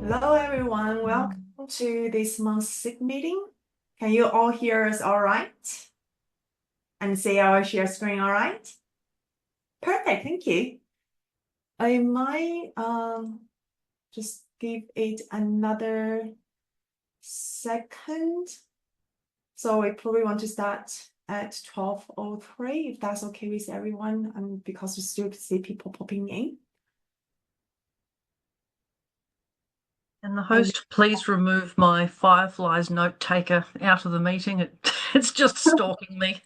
Hello, everyone. Welcome to this month's SIG meeting. Can you all hear us all right? And see our share screen all right? Perfect, thank you. I might just give it another second. So we probably want to start at 12:03, if that's okay with everyone, and because we still see people popping in. And the host, please remove my Fireflies note taker out of the meeting. It's just stalking me.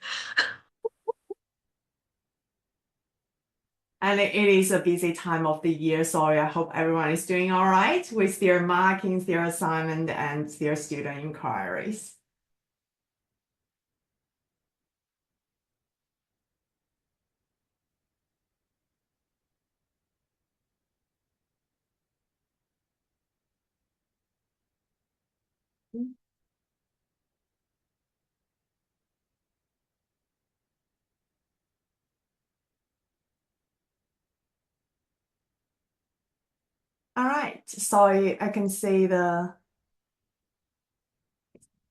And it is a busy time of the year, so I hope everyone is doing all right with their markings, their assignment, and their student inquiries. All right, so I can see the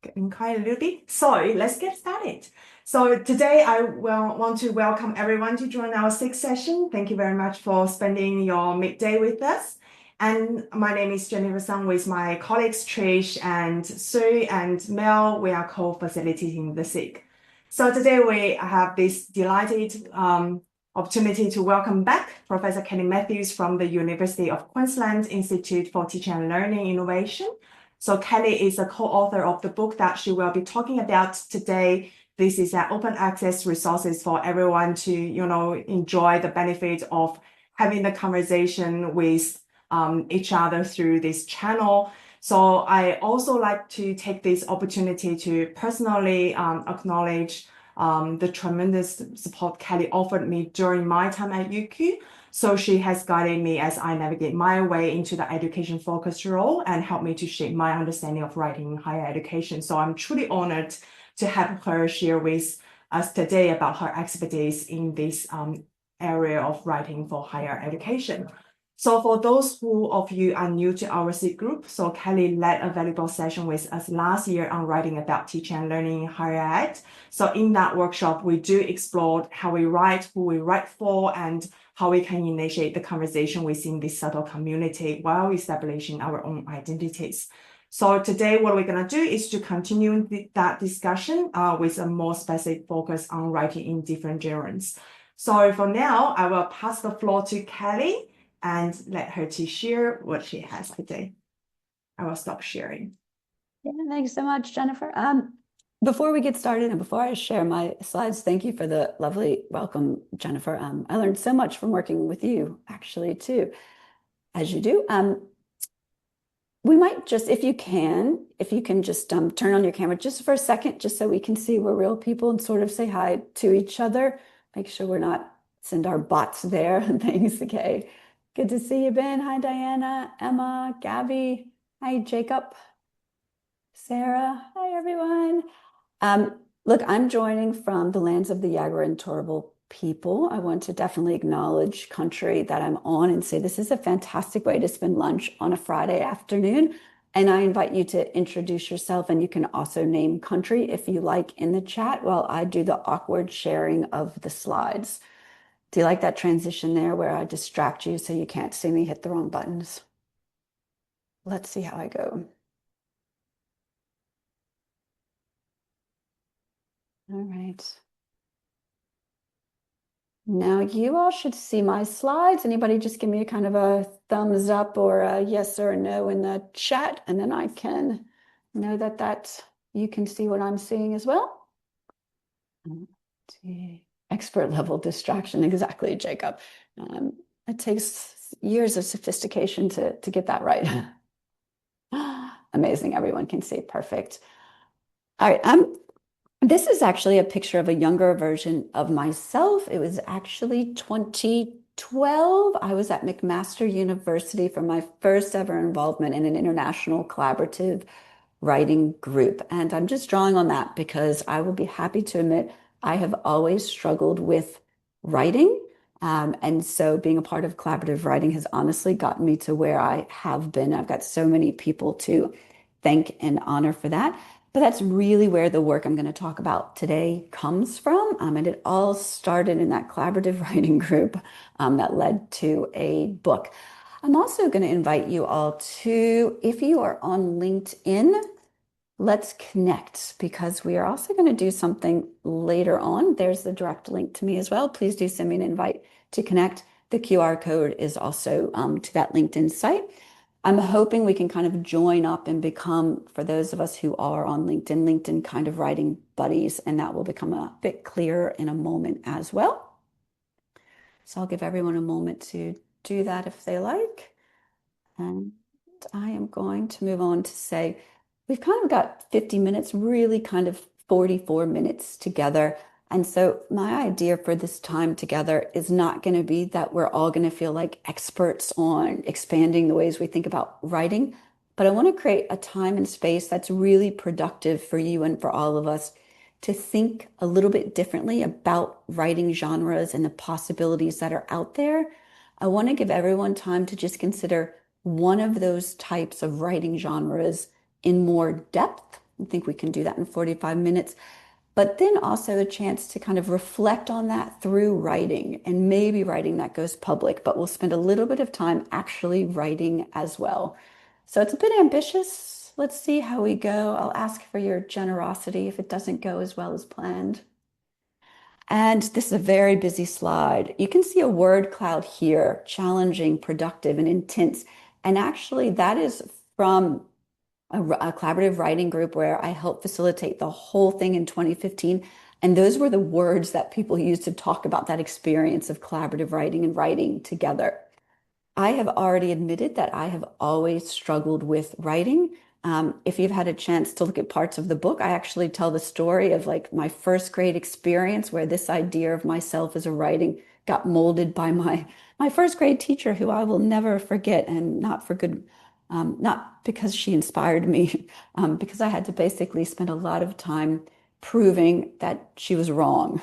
getting quite a little bit. So let's get started. So today I will want to welcome everyone to join our sixth session. Thank you very much for spending your midday with us. And my name is Jennifer Sung with my colleagues Trish and Sue and Mel. We are co-facilitating the SIG. So today we have this delighted opportunity to welcome back Professor Kelly Matthews from the University of Queensland Institute for Teaching and Learning Innovation. So Kelly is a co-author of the book that she will be talking about today. This is an open access resources for everyone to, enjoy the benefit of having the conversation with each other through this channel. So I also like to take this opportunity to personally acknowledge the tremendous support Kelly offered me during my time at UQ. So she has guided me as I navigate my way into the education-focused role and helped me to shape my understanding of writing in higher education. So I'm truly honored to have her share with us today about her expertise in this area of writing for higher education. So for those of you are new to our SIG group, so Kelly led a valuable session with us last year on writing about teaching and learning in higher ed. So in that workshop, we do explore how we write, who we write for, and how we can initiate the conversation within this subtle community while establishing our own identities. So today, what we're going to do is to continue that discussion with a more specific focus on writing in different genres. So for now, I will pass the floor to Kelly and let her to share what she has today. I will stop sharing. Yeah, thanks so much, Jennifer. Before we get started and before I share my slides, thank you for the lovely welcome, Jennifer. I learned so much from working with you, actually, too, as you do. We might just, if you can just turn on your camera just for a second, just so we can see we're real people and sort of say hi to each other. Make sure we're not send our bots there and things. Okay. Good to see you, Ben. Hi, Diana, Emma, Gabby. Hi, Jacob. Sarah. Hi, everyone. Look, I'm joining from the lands of the Yagara and Turrbal people. I want to definitely acknowledge country that I'm on and say this is a fantastic way to spend lunch on a Friday afternoon. And I invite you to introduce yourself, and you can also name country if you like in the chat while I do the awkward sharing of the slides. Do you like that transition there where I distract you so you can't see me hit the wrong buttons? Let's see how I go. All right. Now you all should see my slides. Anybody just give me a kind of a thumbs up or a yes or a no in the chat, and then I can know that you can see what I'm seeing as well. Expert level distraction, exactly, Jacob. It takes years of sophistication to get that right. Amazing, everyone can see, perfect. All right, this is actually a picture of a younger version of myself. It was actually 2012. I was at McMaster University for my first ever involvement in an international collaborative writing group. And I'm just drawing on that because I will be happy to admit I have always struggled with writing. And so being a part of collaborative writing has honestly gotten me to where I have been. I've got so many people to thank and honor for that. But that's really where the work I'm going to talk about today comes from. And it all started in that collaborative writing group that led to a book. I'm also going to invite you all to, if you are on LinkedIn, let's connect, because we are also going to do something later on. There's the direct link to me as well. Please do send me an invite to connect. The QR code is also to that LinkedIn site. I'm hoping we can kind of join up and become, for those of us who are on LinkedIn kind of writing buddies, and that will become a bit clearer in a moment as well. So I'll give everyone a moment to do that if they like. And I am going to move on to say, we've kind of got 50 minutes, really kind of 44 minutes together. And so my idea for this time together is not going to be that we're all going to feel like experts on expanding the ways we think about writing, but I want to create a time and space that's really productive for you and for all of us to think a little bit differently about writing genres and the possibilities that are out there. I want to give everyone time to just consider one of those types of writing genres in more depth. I think we can do that in 45 minutes, but then also a chance to kind of reflect on that through writing, and maybe writing that goes public, but we'll spend a little bit of time actually writing as well. So it's a bit ambitious. Let's see how we go. I'll ask for your generosity if it doesn't go as well as planned. And this is a very busy slide. You can see a word cloud here: challenging, productive, and intense. And actually, that is from a collaborative writing group where I helped facilitate the whole thing in 2015. And those were the words that people used to talk about that experience of collaborative writing and writing together. I have already admitted that I have always struggled with writing. If you've had a chance to look at parts of the book, I actually tell the story of like my first grade experience where this idea of myself as a writing got molded by my first grade teacher, who I will never forget, and not for good, not because she inspired me, because I had to basically spend a lot of time proving that she was wrong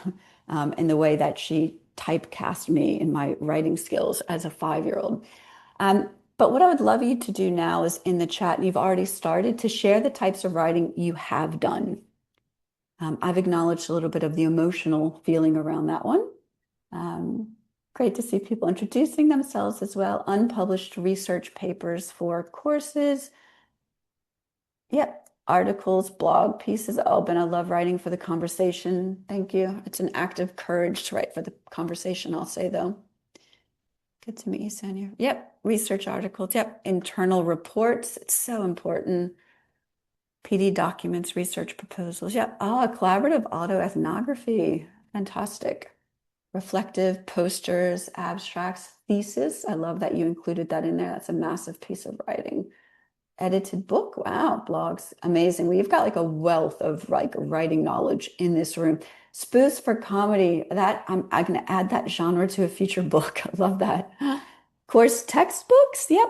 in the way that she typecast me in my writing skills as a 5-year-old. But what I would love you to do now is in the chat, and you've already started, to share the types of writing you have done. I've acknowledged a little bit of the emotional feeling around that one. Great to see people introducing themselves as well. Unpublished research papers for courses. Yep, articles, blog pieces. Oh, Ben, I love writing for the conversation. Thank you. It's an act of courage to write for the conversation, I'll say, though. Good to meet you, Sonia. Yep, research articles. Yep, internal reports. It's so important. PD documents, research proposals. Yep. Oh, collaborative autoethnography. Fantastic. Reflective posters, abstracts, thesis. I love that you included that in there. That's a massive piece of writing. Edited book. Wow, blogs. Amazing. We've got like a wealth of like writing knowledge in this room. Spoofs for comedy. That I'm going to add that genre to a future book. I love that. Course textbooks. Yep.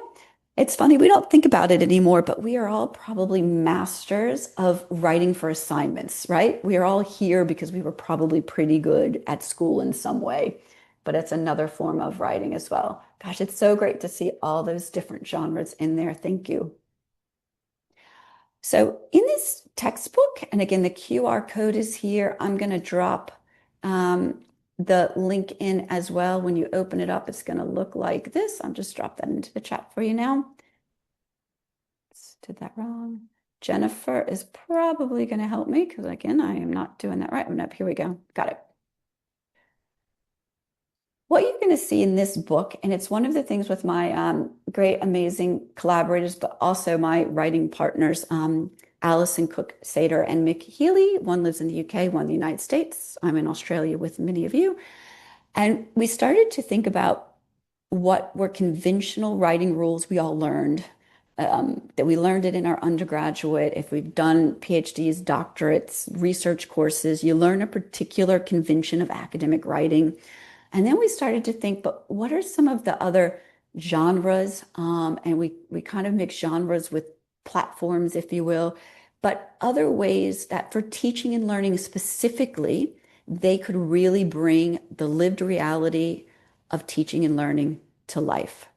It's funny, we don't think about it anymore, but we are all probably masters of writing for assignments, right? We are all here because we were probably pretty good at school in some way, but it's another form of writing as well. Gosh, it's so great to see all those different genres in there. Thank you. So in this textbook, and again, the QR code is here. I'm going to drop the link in as well. When you open it up, it's going to look like this. I'll just drop that into the chat for you now. Did that wrong. Jennifer is probably going to help me because, again, I am not doing that right. Here we go. Got it. What you're going to see in this book, and it's one of the things with my great, amazing collaborators, but also my writing partners, Alison Cook-Sater and Mick Healy. One lives in the UK, one in the United States. I'm in Australia with many of you. And we started to think about what were conventional writing rules we all learned, that we learned it in our undergraduate. If we've done PhDs, doctorates, research courses, you learn a particular convention of academic writing. And then we started to think, but what are some of the other genres? And we kind of mix genres with platforms, if you will, but other ways that for teaching and learning specifically, they could really bring the lived reality of teaching and learning to life.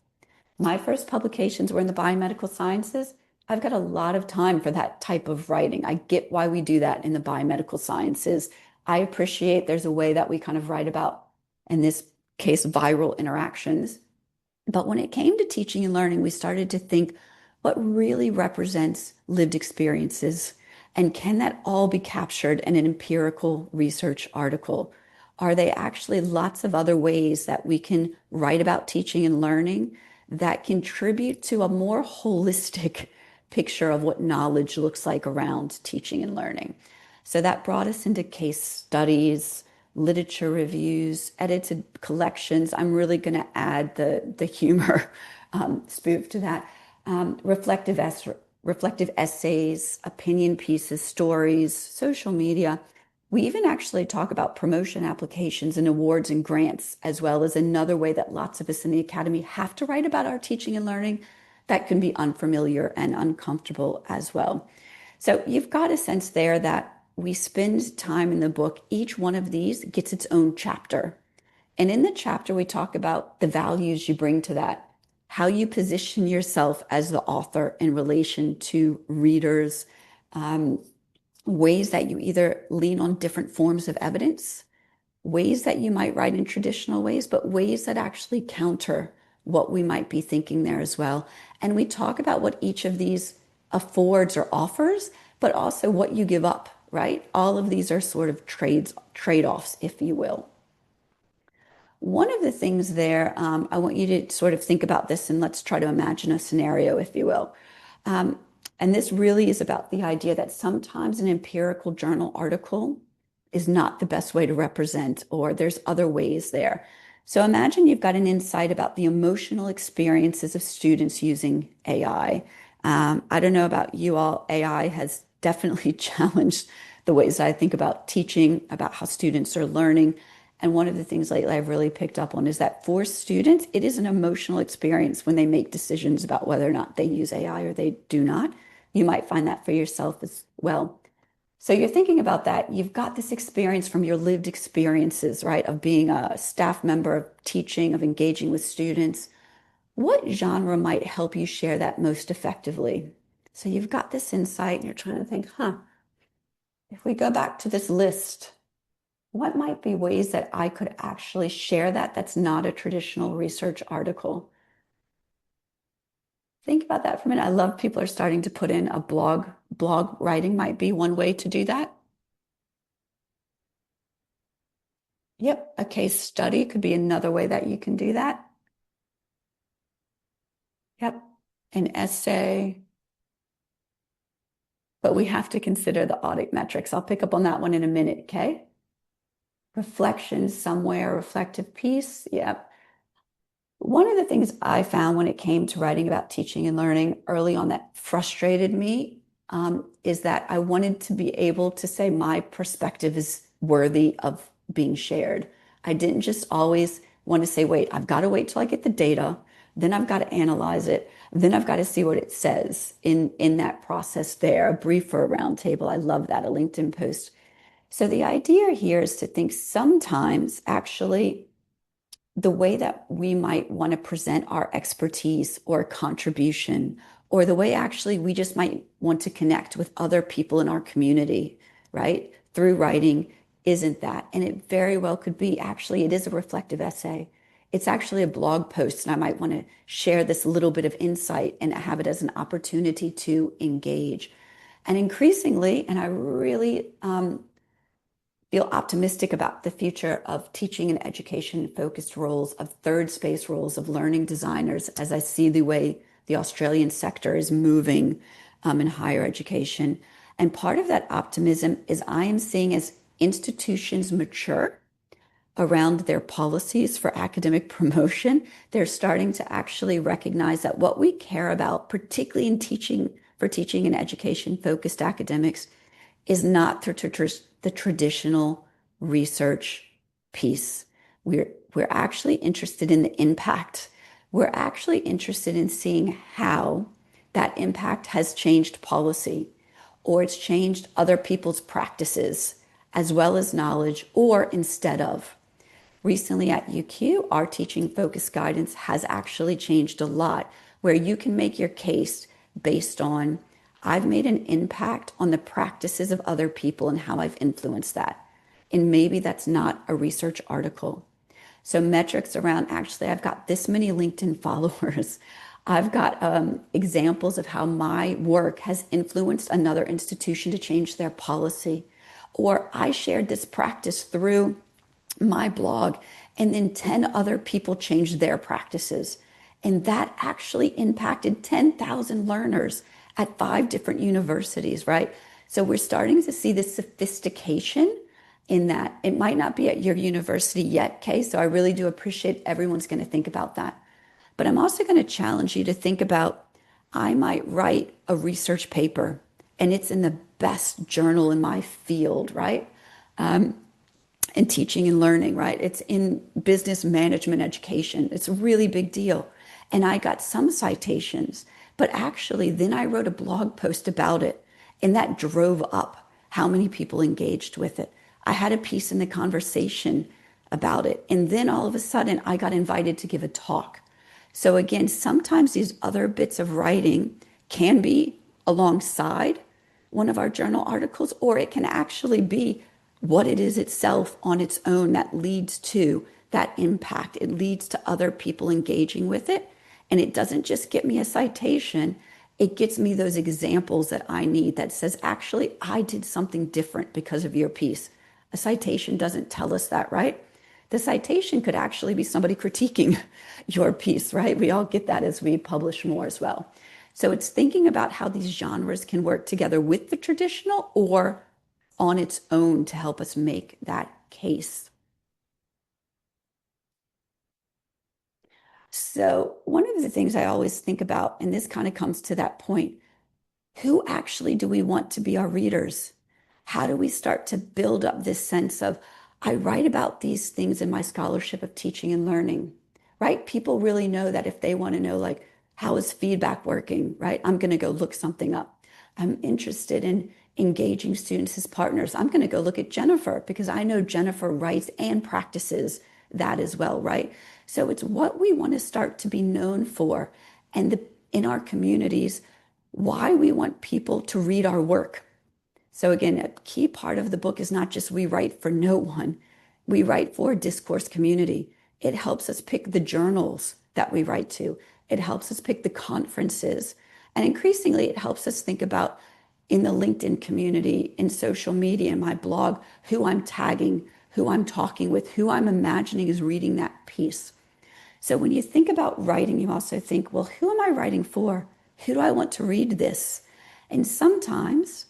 My first publications were in the biomedical sciences. I've got a lot of time for that type of writing. I get why we do that in the biomedical sciences. I appreciate there's a way that we kind of write about, in this case, viral interactions. But when it came to teaching and learning, we started to think, what really represents lived experiences? And can that all be captured in an empirical research article? Are they actually lots of other ways that we can write about teaching and learning that contribute to a more holistic picture of what knowledge looks like around teaching and learning? So that brought us into case studies, literature reviews, edited collections. I'm really going to add the humor spoof to that. Reflective essays, opinion pieces, stories, social media. We even actually talk about promotion applications and awards and grants, as well as another way that lots of us in the academy have to write about our teaching and learning that can be unfamiliar and uncomfortable as well. So you've got a sense there that we spend time in the book. Each one of these gets its own chapter. And in the chapter, we talk about the values you bring to that, how you position yourself as the author in relation to readers, ways that you either lean on different forms of evidence, ways that you might write in traditional ways, but ways that actually counter what we might be thinking there as well. And we talk about what each of these affords or offers, but also what you give up, right? All of these are sort of trade-offs, if you will. One of the things there, I want you to sort of think about this, and let's try to imagine a scenario, if you will. And this really is about the idea that sometimes an empirical journal article is not the best way to represent, or there's other ways there. So imagine you've got an insight about the emotional experiences of students using AI. I don't know about you all, AI has definitely challenged the ways I think about teaching, about how students are learning. And one of the things lately I've really picked up on is that for students, it is an emotional experience when they make decisions about whether or not they use AI or they do not. You might find that for yourself as well. So you're thinking about that. You've got this experience from your lived experiences, right, of being a staff member, of teaching, of engaging with students. What genre might help you share that most effectively? So you've got this insight and you're trying to think, if we go back to this list, what might be ways that I could actually share that's not a traditional research article? Think about that for a minute. I love people are starting to put in a blog. Blog writing might be one way to do that. Yep, a case study could be another way that you can do that. Yep, an essay. But we have to consider the audit metrics. I'll pick up on that one in a minute, okay? Reflection somewhere, reflective piece. Yep. One of the things I found when it came to writing about teaching and learning early on that frustrated me is that I wanted to be able to say my perspective is worthy of being shared. I didn't just always want to say, wait, I've got to wait till I get the data, then I've got to analyze it, then I've got to see what it says in that process there, a brief or a round table. I love that, a LinkedIn post. So the idea here is to think sometimes actually the way that we might want to present our expertise or contribution, or the way actually we just might want to connect with other people in our community, right? Through writing, isn't that? And it very well could be, actually, it is a reflective essay. It's actually a blog post, and I might want to share this little bit of insight and have it as an opportunity to engage. And increasingly, and I really feel optimistic about the future of teaching and education focused roles, of third space roles, of learning designers, as I see the way the Australian sector is moving in higher education. And part of that optimism is I am seeing as institutions mature around their policies for academic promotion, they're starting to actually recognize that what we care about, particularly in teaching, for teaching and education focused academics, is not the traditional research piece. We're actually interested in the impact. We're actually interested in seeing how that impact has changed policy, or it's changed other people's practices, as well as knowledge, or instead of. Recently at UQ, our teaching focused guidance has actually changed a lot, where you can make your case based on, I've made an impact on the practices of other people and how I've influenced that. And maybe that's not a research article. So metrics around, actually, I've got this many LinkedIn followers. I've got examples of how my work has influenced another institution to change their policy. Or I shared this practice through my blog, and then 10 other people changed their practices. And that actually impacted 10,000 learners at 5 different universities, right? So we're starting to see this sophistication in that. It might not be at your university yet, Kay, so I really do appreciate everyone's going to think about that. But I'm also going to challenge you to think about, I might write a research paper and it's in the best journal in my field, right? In teaching and learning, right? It's in business management education. It's a really big deal. And I got some citations, but actually then I wrote a blog post about it, and that drove up how many people engaged with it. I had a piece in the conversation about it, and then all of a sudden I got invited to give a talk. So again, sometimes these other bits of writing can be alongside one of our journal articles, or it can actually be what it is itself on its own that leads to that impact. It leads to other people engaging with it. And it doesn't just get me a citation, it gets me those examples that I need that says, actually, I did something different because of your piece. A citation doesn't tell us that, right? The citation could actually be somebody critiquing your piece, right? We all get that as we publish more as well. So it's thinking about how these genres can work together with the traditional or on its own to help us make that case. So one of the things I always think about, and this kind of comes to that point, who actually do we want to be our readers? How do we start to build up this sense of, I write about these things in my scholarship of teaching and learning, right? People really know that if they want to know, like, how is feedback working, right? I'm going to go look something up. I'm interested in engaging students as partners. I'm going to go look at Jennifer because I know Jennifer writes and practices that as well, right? So it's what we want to start to be known for, and in our communities, why we want people to read our work. So again, a key part of the book is not just we write for no one, we write for a discourse community. It helps us pick the journals that we write to. It helps us pick the conferences. And increasingly, it helps us think about, in the LinkedIn community, in social media, in my blog, who I'm tagging, who I'm talking with, who I'm imagining is reading that piece. So when you think about writing, you also think, well, who am I writing for? Who do I want to read this? And sometimes,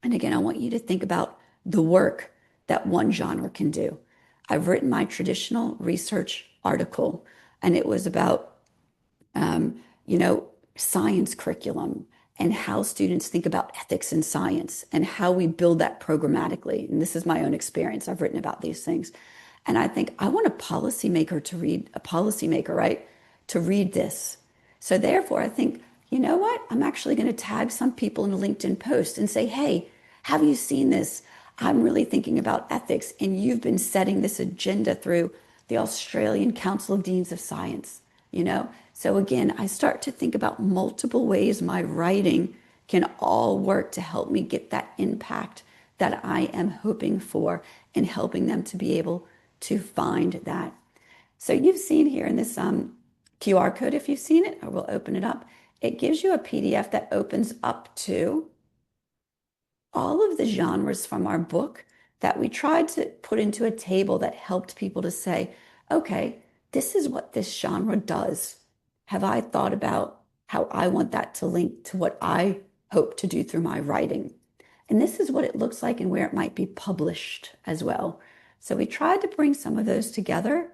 and again, I want you to think about the work that one genre can do. I've written my traditional research article, and it was about, science curriculum and how students think about ethics in science and how we build that programmatically. And this is my own experience. I've written about these things. And I think I want a policymaker, right, to read this. So therefore, I think, you know what? I'm actually going to tag some people in a LinkedIn post and say, hey, have you seen this? I'm really thinking about ethics, and you've been setting this agenda through the Australian Council of Deans of Science, So again, I start to think about multiple ways my writing can all work to help me get that impact that I am hoping for and helping them to be able to find that. So you've seen here in this QR code, if you've seen it, I will open it up. It gives you a PDF that opens up to all of the genres from our book that we tried to put into a table that helped people to say, okay, this is what this genre does. Have I thought about how I want that to link to what I hope to do through my writing? And this is what it looks like and where it might be published as well. So we tried to bring some of those together,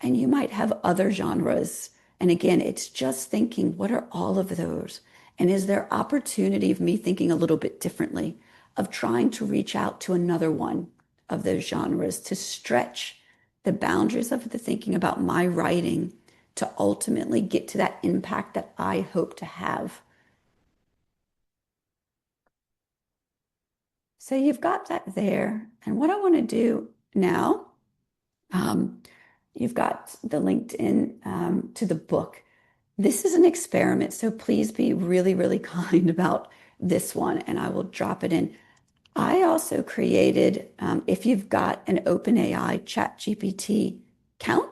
and you might have other genres. And again, it's just thinking, what are all of those? And is there opportunity of me thinking a little bit differently, of trying to reach out to another one of those genres to stretch the boundaries of the thinking about my writing to ultimately get to that impact that I hope to have? So you've got that there. And what I want to do now you've got the LinkedIn to the book. This is an experiment, so please be really, really kind about this one, and I will drop it in. I also created, if you've got an OpenAI ChatGPT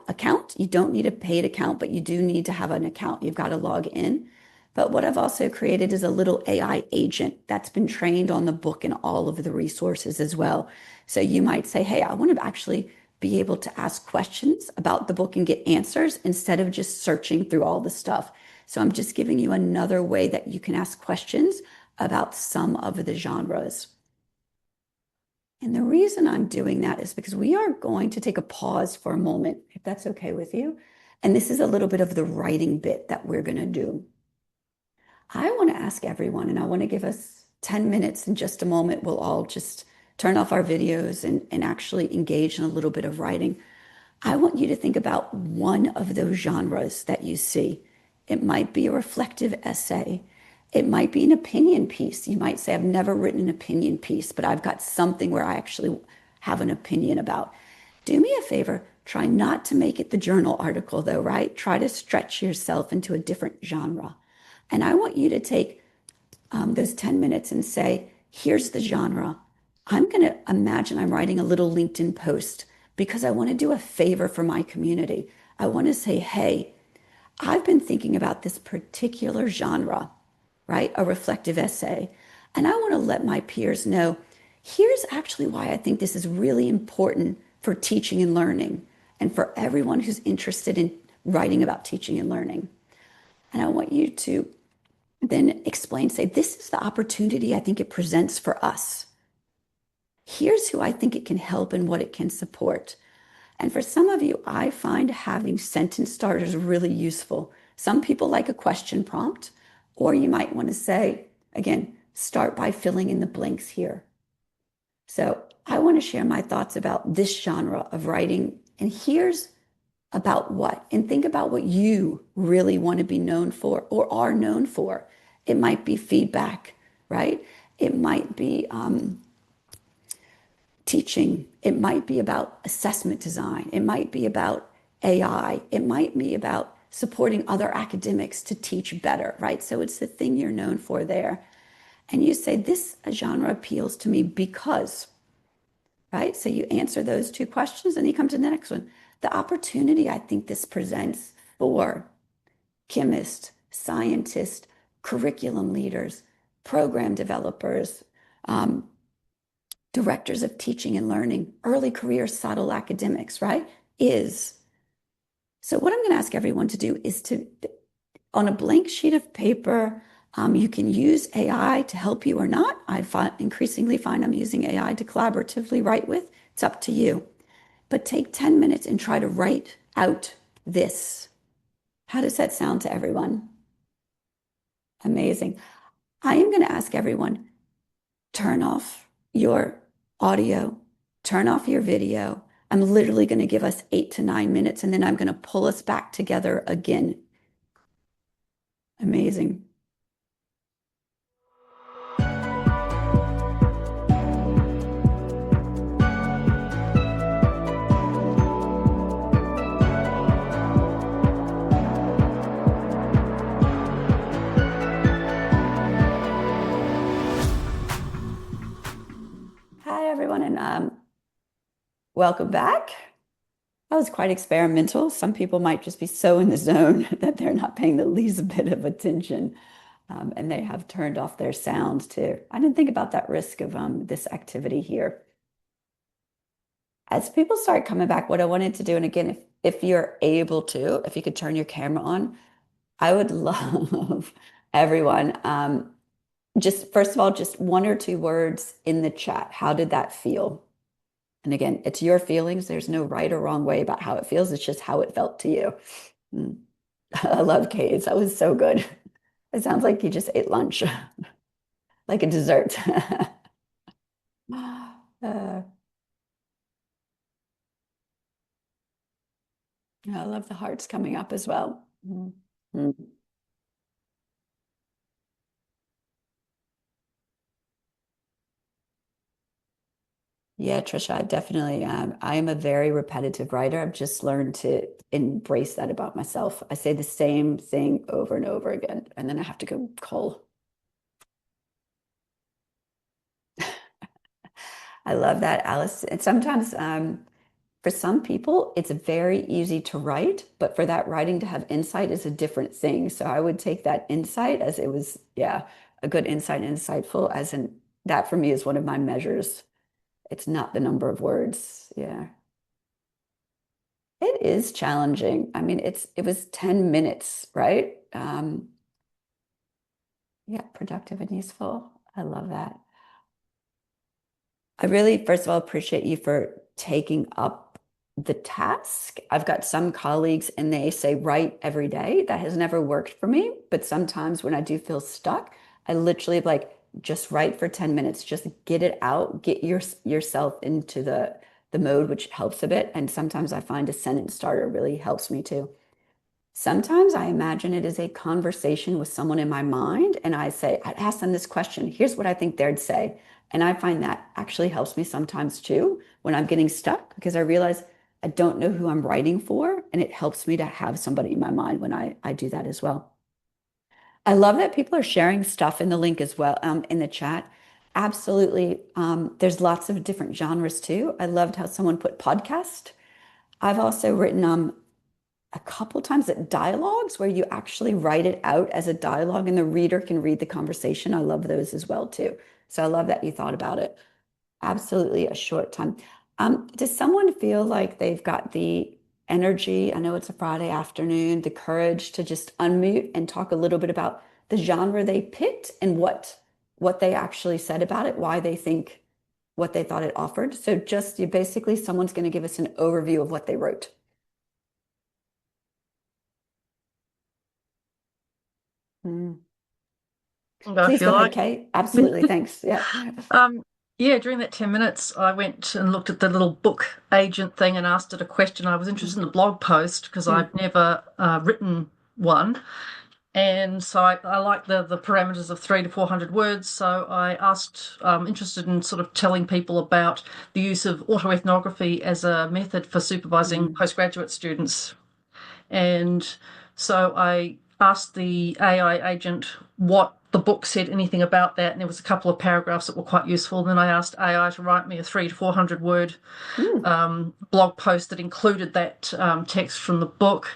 account, you don't need a paid account, but you do need to have an account. You've got to log in. But what I've also created is a little AI agent that's been trained on the book and all of the resources as well. So you might say, hey, I want to actually be able to ask questions about the book and get answers instead of just searching through all the stuff. So I'm just giving you another way that you can ask questions about some of the genres. And the reason I'm doing that is because we are going to take a pause for a moment, if that's okay with you. And this is a little bit of the writing bit that we're going to do. I want to ask everyone, and I want to give us 10 minutes in just a moment. We'll all just turn off our videos and actually engage in a little bit of writing. I want you to think about one of those genres that you see. It might be a reflective essay. It might be an opinion piece. You might say, I've never written an opinion piece, but I've got something where I actually have an opinion about. Do me a favor, try not to make it the journal article though, right? Try to stretch yourself into a different genre. And I want you to take those 10 minutes and say, here's the genre. I'm going to imagine I'm writing a little LinkedIn post because I want to do a favor for my community. I want to say, hey, I've been thinking about this particular genre, right? A reflective essay. And I want to let my peers know, here's actually why I think this is really important for teaching and learning and for everyone who's interested in writing about teaching and learning. And I want you to then explain, say, this is the opportunity I think it presents for us. Here's who I think it can help and what it can support. And for some of you, I find having sentence starters really useful. Some people like a question prompt, or you might want to say, again, start by filling in the blanks here. So I want to share my thoughts about this genre of writing, and here's about what, and think about what you really want to be known for or are known for. It might be feedback, right? It might be teaching. It might be about assessment design. It might be about AI. It might be about supporting other academics to teach better, right? So it's the thing you're known for there. And you say, this genre appeals to me because, right? So you answer those two questions and you come to the next one. The opportunity I think this presents for chemists, scientists, curriculum leaders, program developers, directors of teaching and learning, early career subtle academics, right? So what I'm going to ask everyone to do is to, on a blank sheet of paper, you can use AI to help you or not. Increasingly find I'm using AI to collaboratively write with. It's up to you. But take 10 minutes and try to write out this. How does that sound to everyone? Amazing. I am going to ask everyone, turn off your audio, turn off your video. I'm literally going to give us 8 to 9 minutes, and then I'm going to pull us back together again. Amazing. Hi, everyone, and welcome back. That was quite experimental. Some people might just be so in the zone that they're not paying the least bit of attention, and they have turned off their sound too. I didn't think about that risk of this activity here. As people start coming back, what I wanted to do, and again, if you're able to, if you could turn your camera on, I would love everyone. Just first of all, just 1 or 2 words in the chat. How did that feel? And again, it's your feelings. There's no right or wrong way about how it feels. It's just how it felt to you. I love Kay's. That was so good. It sounds like you just ate lunch, like a dessert. I love the hearts coming up as well. Yeah, Trisha, I definitely am. I am a very repetitive writer. I've just learned to embrace that about myself. I say the same thing over and over again, and then I have to go cull. I love that, Alice. And sometimes for some people, it's very easy to write, but for that writing to have insight is a different thing. So I would take that insight as it was, yeah, a good insight, insightful, as in that for me is one of my measures. It's not the number of words. Yeah. It is challenging. I mean, it was 10 minutes, right? Yeah, productive and useful. I love that. I really, first of all, appreciate you for taking up the task. I've got some colleagues and they say write every day. That has never worked for me, but sometimes when I do feel stuck, I literally like just write for 10 minutes, just get it out, get yourself into the mode, which helps a bit. And sometimes I find a sentence starter really helps me too. Sometimes I imagine it is a conversation with someone in my mind, and I'd ask them this question. Here's what I think they'd say. And I find that actually helps me sometimes too when I'm getting stuck because I realize I don't know who I'm writing for, and it helps me to have somebody in my mind when I do that as well. I love that people are sharing stuff in the link as well, in the chat. Absolutely. There's lots of different genres too. I loved how someone put podcast. I've also written a couple times at dialogues where you actually write it out as a dialogue and the reader can read the conversation. I love those as well too. So I love that you thought about it. Absolutely a short time. Does someone feel like they've got the energy? I know it's a Friday afternoon, the courage to just unmute and talk a little bit about the genre they picked and what they actually said about it, why they think what they thought it offered. So just you basically someone's going to give us an overview of what they wrote. Mm. Go Please if you go ahead, like. Kate. Absolutely. Thanks. Yeah. Yeah, during that 10 minutes, I went and looked at the little book agent thing and asked it a question. I was interested in the blog post because I've never written one. And so I like the parameters of 300 to 400 words. So I asked, interested in sort of telling people about the use of autoethnography as a method for supervising postgraduate students. And so I asked the AI agent what the book said anything about that, and there was a couple of paragraphs that were quite useful. Then I asked AI to write me a 300 to 400 word blog post that included that text from the book.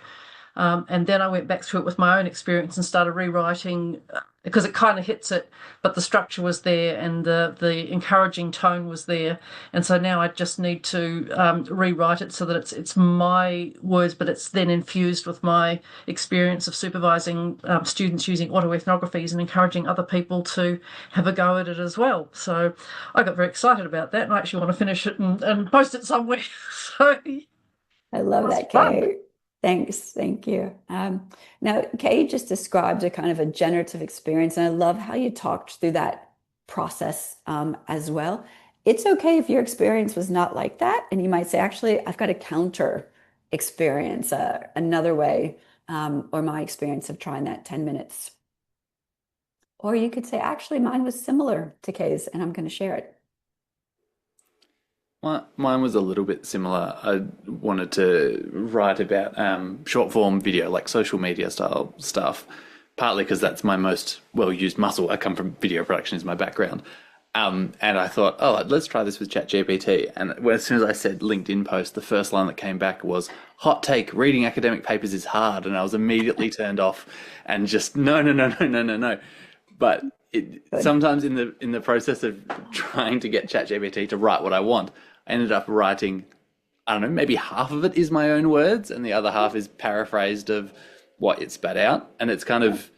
And then I went back through it with my own experience and started rewriting because it kind of hits it, but the structure was there and the encouraging tone was there. And so now I just need to rewrite it so that it's my words, but it's then infused with my experience of supervising students using autoethnographies and encouraging other people to have a go at it as well. So I got very excited about that and I actually want to finish it and post it somewhere. So I love that, fun. Kay. Thanks. Thank you. Now, Kay just described a kind of a generative experience, and I love how you talked through that process as well. It's okay if your experience was not like that, and you might say, actually, I've got a counter experience, another way, or my experience of trying that 10 minutes. Or you could say, actually, mine was similar to Kay's, and I'm going to share it. Mine was a little bit similar. I wanted to write about short form video, like social media style stuff, partly because that's my most well used muscle. I come from video production, is my background. And I thought, oh, let's try this with ChatGPT. And as soon as I said LinkedIn post, the first line that came back was hot take, reading academic papers is hard. And I was immediately turned off and just no. But sometimes in the process of trying to get ChatGPT to write what I want, I ended up writing, I don't know, maybe half of it is my own words and the other half is paraphrased of what it spat out. And it's kind of,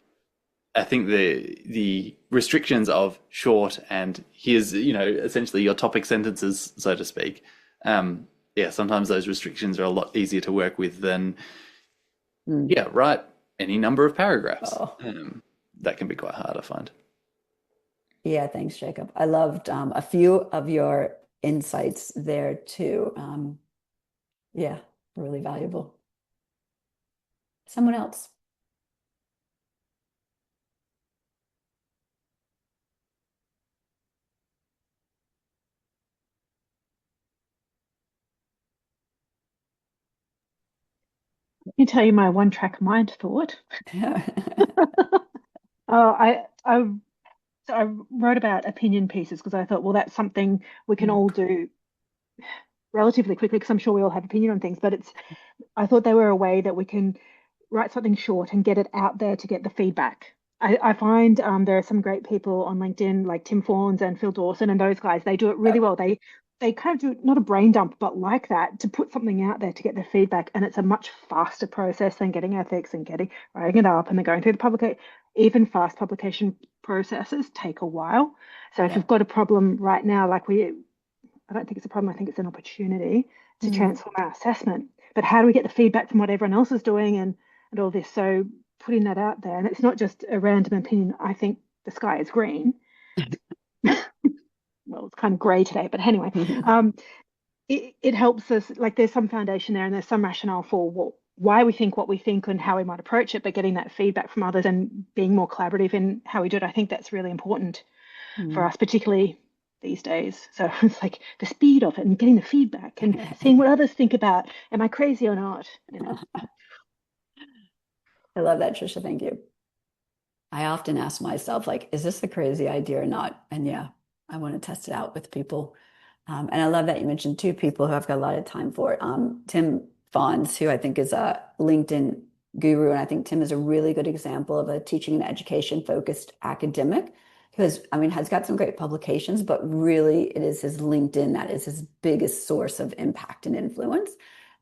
I think the restrictions of short and here's, essentially your topic sentences, so to speak. Sometimes those restrictions are a lot easier to work with than, write any number of paragraphs. Oh. That can be quite hard, I find. Yeah, thanks, Jacob. I loved a few of your insights there too. Yeah, really valuable. Someone else. me tell you my one-track mind thought. Oh, I wrote about opinion pieces because I thought, well, that's something we can all do relatively quickly because I'm sure we all have opinion on things, but I thought they were a way that we can write something short and get it out there to get the feedback. I find there are some great people on LinkedIn like Tim Fawns and Phil Dawson and those guys. They do it really well. They kind of do not a brain dump, but like that to put something out there to get the feedback. And it's a much faster process than getting ethics and writing it up and then going through the publication. Even fast publication processes take a while. So if you've got a problem right now, I don't think it's a problem. I think it's an opportunity to transform our assessment. But how do we get the feedback from what everyone else is doing and all this? So putting that out there, and it's not just a random opinion. I think the sky is green. Well, it's kind of grey today, but anyway, it helps us. Like there's some foundation there, and there's some rationale for why we think what we think and how we might approach it. But getting that feedback from others and being more collaborative in how we do it, I think that's really important for us, particularly these days. So it's like the speed of it and getting the feedback and seeing what others think about, am I crazy or not? I love that, Trisha. Thank you. I often ask myself, like, is this a crazy idea or not? And yeah, I want to test it out with people. And I love that you mentioned two people who I've got a lot of time for. Tim Fawns, who I think is a LinkedIn guru. And I think Tim is a really good example of a teaching and education focused academic. Because, I mean, has got some great publications, but really it is his LinkedIn that is his biggest source of impact and influence.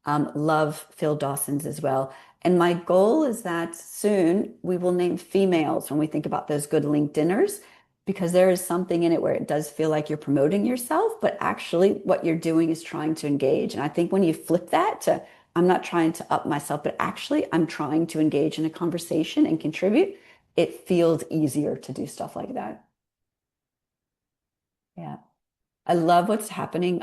Love Phil Dawson's as well. And my goal is that soon we will name females when we think about those good LinkedIners, because there is something in it where it does feel like you're promoting yourself, but actually what you're doing is trying to engage. And I think when you flip that to, I'm not trying to up myself, but actually I'm trying to engage in a conversation and contribute, it feels easier to do stuff like that. Yeah. I love what's happening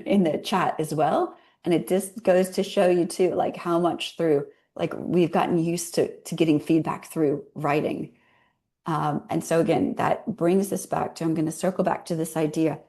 in the chat as well. And it just goes to show you too, like how much through, like we've gotten used to getting feedback through writing. And so again, that brings us back to, I'm going to circle back to this idea.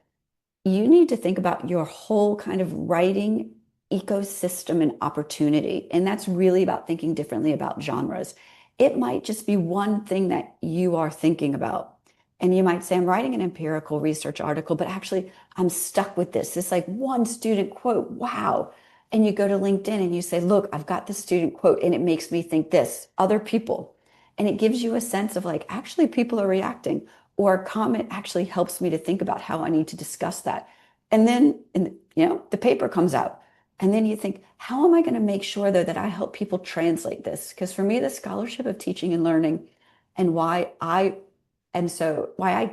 You need to think about your whole kind of writing ecosystem and opportunity. And that's really about thinking differently about genres. It might just be one thing that you are thinking about. And you might say, I'm writing an empirical research article, but actually I'm stuck with this. It's like one student quote, wow. And you go to LinkedIn and you say, look, I've got this student quote and it makes me think this, other people. And it gives you a sense of like, actually people are reacting, or a comment actually helps me to think about how I need to discuss that. And then, the paper comes out. And then you think, how am I going to make sure though that I help people translate this? Because for me, the scholarship of teaching and learning and why I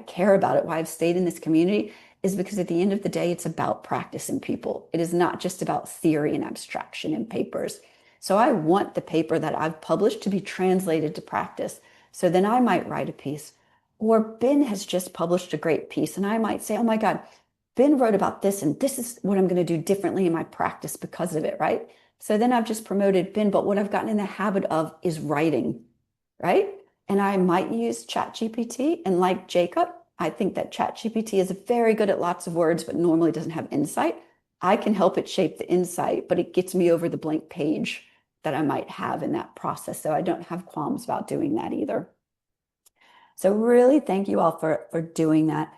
care about it, why I've stayed in this community, is because at the end of the day, it's about practice in people. It is not just about theory and abstraction in papers. So I want the paper that I've published to be translated to practice. So then I might write a piece. Or Ben has just published a great piece, and I might say, oh my God, Ben wrote about this, and this is what I'm going to do differently in my practice because of it, right? So then I've just promoted Ben, but what I've gotten in the habit of is writing, right? And I might use ChatGPT, and like Jacob, I think that ChatGPT is very good at lots of words, but normally doesn't have insight. I can help it shape the insight, but it gets me over the blank page that I might have in that process. So I don't have qualms about doing that either. So really thank you all for doing that.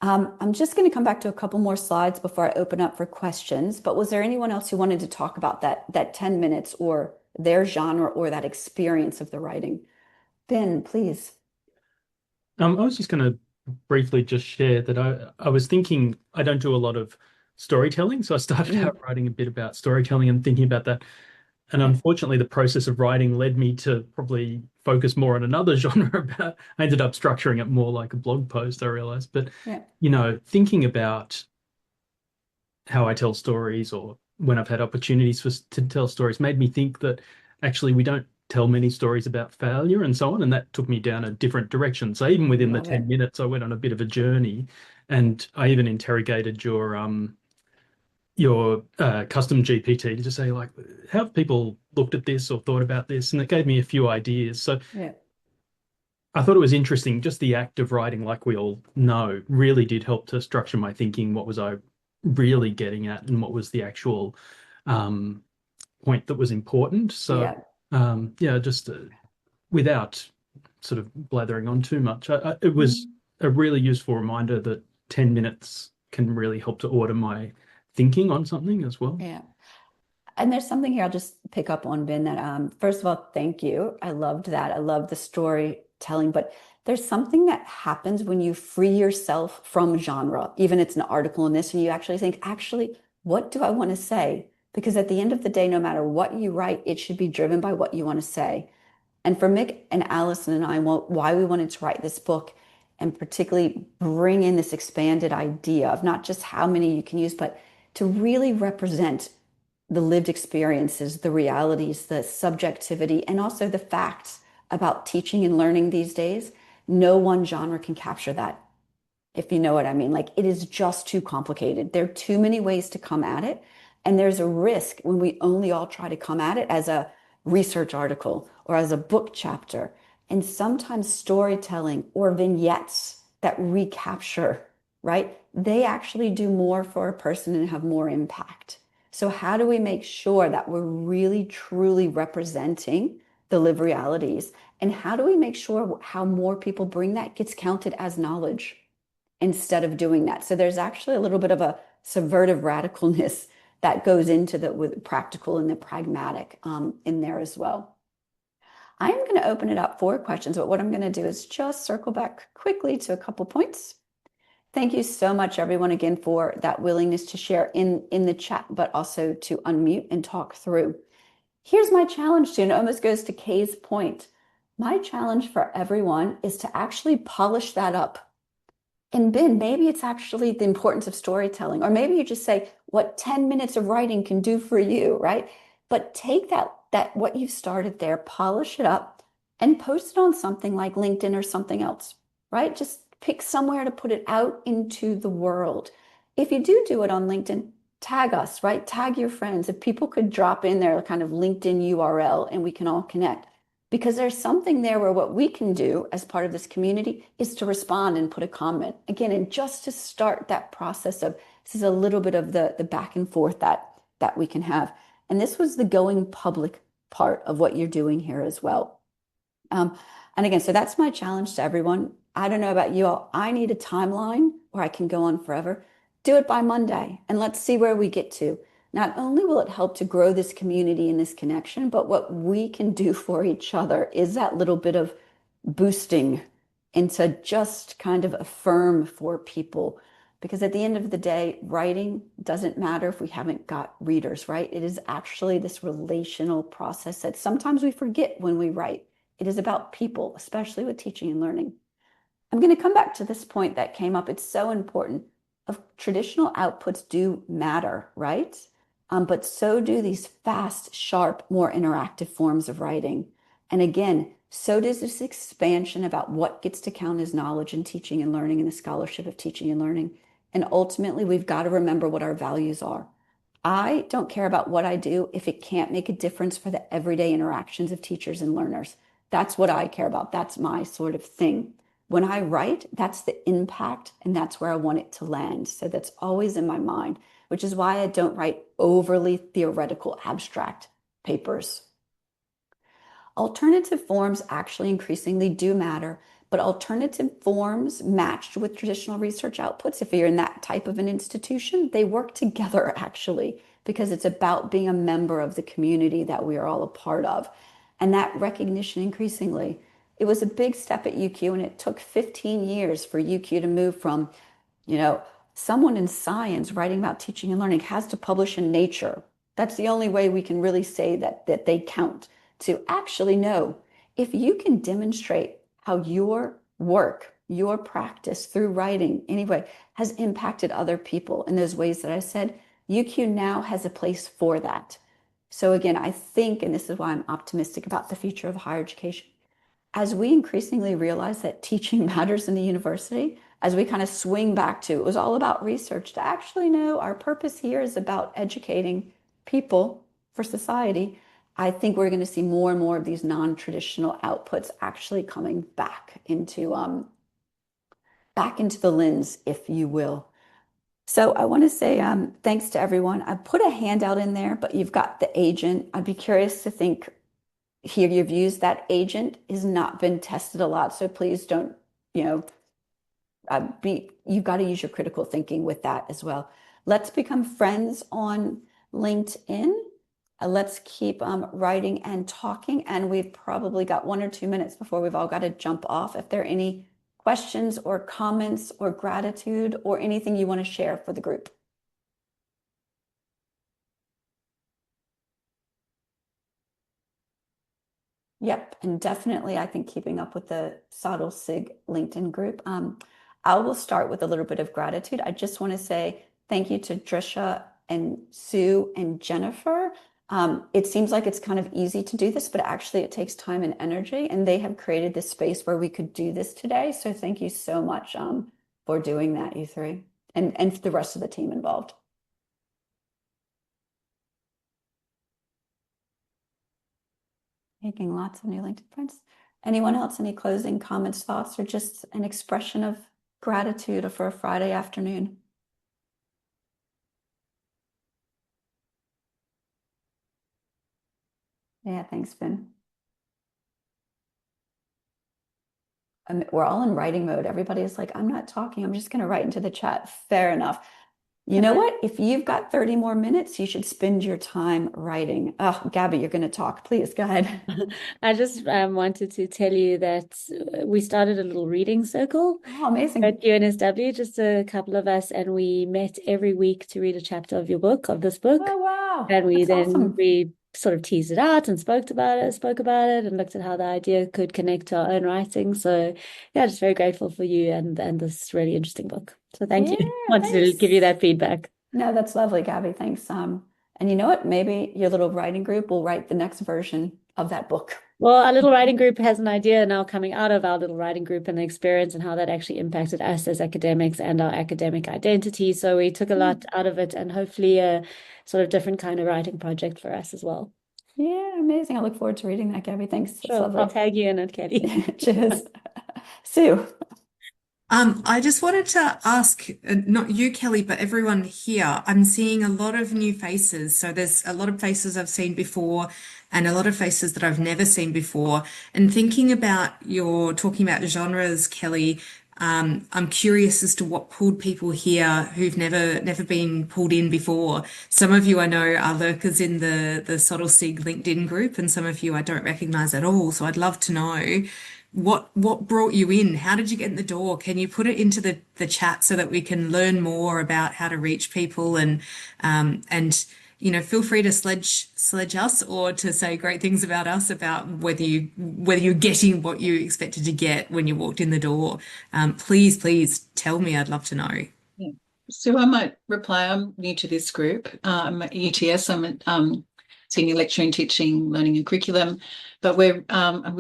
I'm just going to come back to a couple more slides before I open up for questions, but was there anyone else who wanted to talk about that 10 minutes or their genre or that experience of the writing? Ben, please. I was just going to briefly just share that I was thinking I don't do a lot of storytelling. So I started out writing a bit about storytelling and thinking about that. And unfortunately, the process of writing led me to probably focus more on another genre. I ended up structuring it more like a blog post, I realized. But, thinking about how I tell stories or when I've had opportunities to tell stories made me think that actually we don't tell many stories about failure and so on. And that took me down a different direction. So even within the 10 minutes, I went on a bit of a journey, and I even interrogated your custom GPT to just say, like, how have people looked at this or thought about this? And it gave me a few ideas. So I thought it was interesting. Just the act of writing, like we all know, really did help to structure my thinking. What was I really getting at, and what was the actual point that was important? So Yeah, just without sort of blathering on too much, it was a really useful reminder that 10 minutes can really help to order my thinking on something as well. Yeah. And there's something here I'll just pick up on, Ben, that first of all, thank you. I loved that. I love the storytelling, but there's something that happens when you free yourself from genre, even it's an article in this, and you actually think, actually, what do I want to say? Because at the end of the day, no matter what you write, it should be driven by what you want to say. And for Mick and Allison and I, why we wanted to write this book and particularly bring in this expanded idea of not just how many you can use, but to really represent the lived experiences, the realities, the subjectivity, and also the facts about teaching and learning these days. No one genre can capture that, if you know what I mean. Like, it is just too complicated. There are too many ways to come at it. And there's a risk when we only all try to come at it as a research article or as a book chapter. And sometimes storytelling or vignettes that recapture, right? They actually do more for a person and have more impact. So how do we make sure that we're really, truly representing the lived realities? And how do we make sure how more people bring that gets counted as knowledge instead of doing that? So there's actually a little bit of a subvertive radicalness that goes into the with practical and the pragmatic in there as well. I'm going to open it up for questions, but what I'm going to do is just circle back quickly to a couple points. Thank you so much, everyone, again, for that willingness to share in the chat, but also to unmute and talk through. Here's my challenge to you, and it almost goes to Kay's point. My challenge for everyone is to actually polish that up. And Ben, maybe it's actually the importance of storytelling, or maybe you just say what 10 minutes of writing can do for you, right? But take that what you've started there, polish it up, and post it on something like LinkedIn or something else, right? Just pick somewhere to put it out into the world. If you do it on LinkedIn, tag us, right? Tag your friends. If people could drop in their kind of LinkedIn URL and we can all connect. Because there's something there where what we can do as part of this community is to respond and put a comment. Again, and just to start that process of, this is a little bit of the back and forth that we can have. And this was the going public part of what you're doing here as well. And again, so that's my challenge to everyone. I don't know about you all. I need a timeline where I can go on forever. Do it by Monday, and let's see where we get to. Not only will it help to grow this community and this connection, but what we can do for each other is that little bit of boosting and to just kind of affirm for people. Because at the end of the day, writing doesn't matter if we haven't got readers, right? It is actually this relational process that sometimes we forget when we write. It is about people, especially with teaching and learning. I'm going to come back to this point that came up. It's so important. Of traditional outputs do matter, right? But so do these fast, sharp, more interactive forms of writing. And again, so does this expansion about what gets to count as knowledge in teaching and learning and the scholarship of teaching and learning. And ultimately, we've got to remember what our values are. I don't care about what I do if it can't make a difference for the everyday interactions of teachers and learners. That's what I care about. That's my sort of thing. When I write, that's the impact, and that's where I want it to land. So that's always in my mind, which is why I don't write overly theoretical, abstract papers. Alternative forms actually increasingly do matter, but alternative forms matched with traditional research outputs, if you're in that type of an institution, they work together actually, because it's about being a member of the community that we are all a part of. And that recognition increasingly, it was a big step at UQ, and it took 15 years for UQ to move from, someone in science writing about teaching and learning has to publish in Nature. That's the only way we can really say that they count. To actually know if you can demonstrate how your work, your practice through writing anyway, has impacted other people in those ways that I said, UQ now has a place for that. So again, I think, and this is why I'm optimistic about the future of higher education, as we increasingly realize that teaching matters in the university, as we kind of swing back to, it was all about research, to actually know our purpose here is about educating people for society. I think we're going to see more and more of these non-traditional outputs actually coming back into the lens, if you will. So I want to say thanks to everyone. I put a handout in there, but you've got the agent. I'd be curious to think hear your views. That agent has not been tested a lot, so please don't, you've got to use your critical thinking with that as well. Let's become friends on LinkedIn. Let's keep writing and talking, and we've probably got 1 or 2 minutes before we've all got to jump off. If there are any questions or comments or gratitude or anything you want to share for the group. Yep, and definitely I think keeping up with the SoTL SIG LinkedIn group. I will start with a little bit of gratitude. I just want to say thank you to Trisha and Sue and Jennifer. It seems like it's kind of easy to do this, but actually it takes time and energy, and they have created this space where we could do this today. So thank you so much for doing that, you three, and for the rest of the team involved. Making lots of new LinkedIn friends. Anyone else, any closing comments, thoughts, or just an expression of gratitude for a Friday afternoon? Yeah, thanks, Finn. We're all in writing mode. Everybody is like, I'm not talking. I'm just going to write into the chat. Fair enough. You know what? If you've got 30 more minutes, you should spend your time writing. Oh, Gabby, you're going to talk. Please go ahead. I just wanted to tell you that we started a little reading circle Oh, amazing. at UNSW, just a couple of us, and we met every week to read a chapter of this book. Oh, wow. And That's awesome. we sort of teased it out and spoke about it and looked at how the idea could connect to our own writing. So yeah, just very grateful for you and this really interesting book. So thank you. Wanted to give you that feedback. No, that's lovely, Gabby. Thanks. And you know what? Maybe your little writing group will write the next version of that book. Well, our little writing group has an idea now coming out of our little writing group and the experience and how that actually impacted us as academics and our academic identity. So we took a lot out of it, and hopefully a sort of different kind of writing project for us as well. Yeah, amazing. I look forward to reading that, Gabby. Thanks. That's Sure, lovely. I'll tag you in it, Kelly. Cheers. Sue. I just wanted to ask, not you, Kelly, but everyone here. I'm seeing a lot of new faces. So there's a lot of faces I've seen before and a lot of faces that I've never seen before. And thinking about your talking about genres, Kelly, I'm curious as to what pulled people here who've never been pulled in before. Some of you I know are lurkers in the SoTL SIG LinkedIn group, and some of you I don't recognize at all. So I'd love to know what brought you in? How did you get in the door? Can you put it into the chat so that we can learn more about how to reach people, and feel free to sledge us or to say great things about us, about whether you're getting what you expected to get when you walked in the door. Please tell me. I'd love to know. Yeah. So I might reply. I'm new to this group. I'm at UTS. I'm at senior lecturer in teaching, learning and curriculum, but we're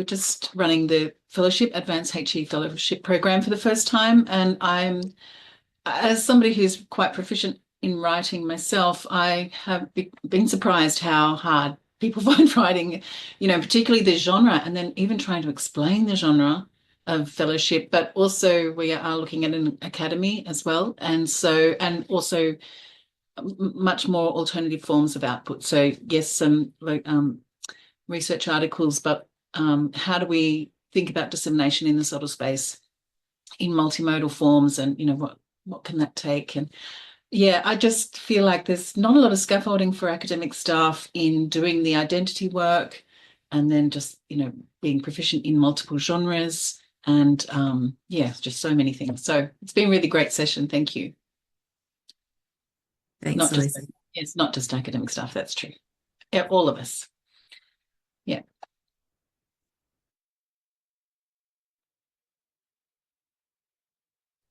just running the fellowship, advanced HE fellowship program for the first time. And I'm, as somebody who's quite proficient in writing myself, I have been surprised how hard people find writing, particularly the genre, and then even trying to explain the genre of fellowship. But also we are looking at an academy as well, and also much more alternative forms of output. So yes, some research articles, but how do we think about dissemination in the SoTL space in multimodal forms, and what can that take? And yeah, I just feel like there's not a lot of scaffolding for academic staff in doing the identity work, and then just being proficient in multiple genres, and just so many things. So it's been a really great session. Thank you. Thanks, Elisa. It's not just academic staff, that's true. Yeah, all of us. Yeah.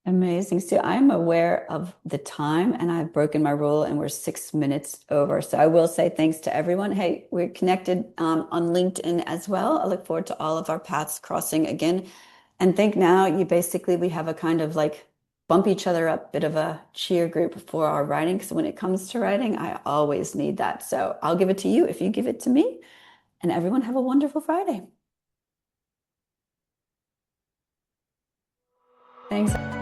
Amazing. So I'm aware of the time, and I've broken my rule, and we're 6 minutes over. So I will say thanks to everyone. Hey, we're connected on LinkedIn as well. I look forward to all of our paths crossing again. And think now we have a kind of like bump each other up, bit of a cheer group for our writing. Because when it comes to writing, I always need that. So I'll give it to you if you give it to me. And everyone have a wonderful Friday. Thanks.